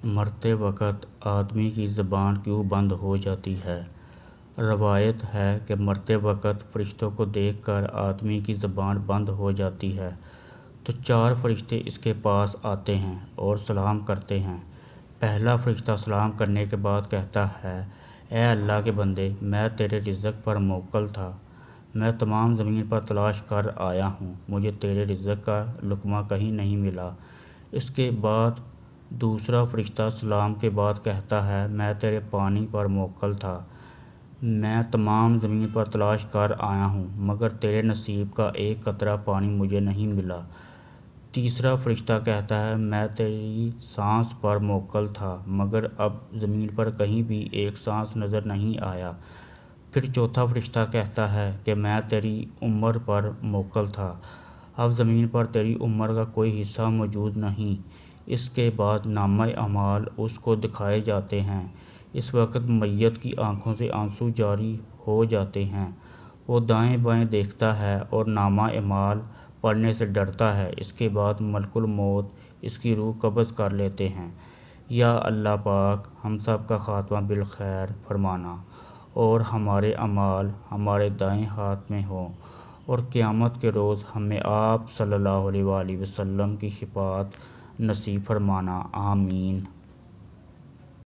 مرتے وقت آدمی کی زبان کیوں بند ہو جاتی ہے؟ روایت ہے کہ مرتے وقت فرشتوں کو دیکھ کر آدمی کی زبان بند ہو جاتی ہے تو 4 فرشتے اس کے پاس آتے ہیں اور سلام کرتے ہیں۔ پہلا فرشتہ سلام کرنے کے بعد کہتا ہے، اے اللہ کے بندے، میں تیرے رزق پر موکل تھا، میں تمام زمین پر تلاش کر آیا ہوں، مجھے تیرے رزق کا لقمہ کہیں نہیں ملا۔ اس کے بعد دوسرا فرشتہ سلام کے بعد کہتا ہے، میں تیرے پانی پر موکل تھا، میں تمام زمین پر تلاش کر آیا ہوں، مگر تیرے نصیب کا ایک قطرہ پانی مجھے نہیں ملا۔ تیسرا فرشتہ کہتا ہے، میں تیری سانس پر موکل تھا، مگر اب زمین پر کہیں بھی ایک سانس نظر نہیں آیا۔ پھر چوتھا فرشتہ کہتا ہے کہ میں تیری عمر پر موکل تھا، اب زمین پر تیری عمر کا کوئی حصہ موجود نہیں۔ اس کے بعد نامہ اعمال اس کو دکھائے جاتے ہیں۔ اس وقت میت کی آنکھوں سے آنسو جاری ہو جاتے ہیں، وہ دائیں بائیں دیکھتا ہے اور نامہ اعمال پڑھنے سے ڈرتا ہے۔ اس کے بعد ملک الموت اس کی روح قبض کر لیتے ہیں۔ یا اللہ پاک ہم سب کا خاتمہ بالخیر فرمانا، اور ہمارے اعمال ہمارے دائیں ہاتھ میں ہوں، اور قیامت کے روز ہمیں آپ صلی اللہ علیہ وآلہ وسلم کی شفاعت نصیب فرمانا، آمین۔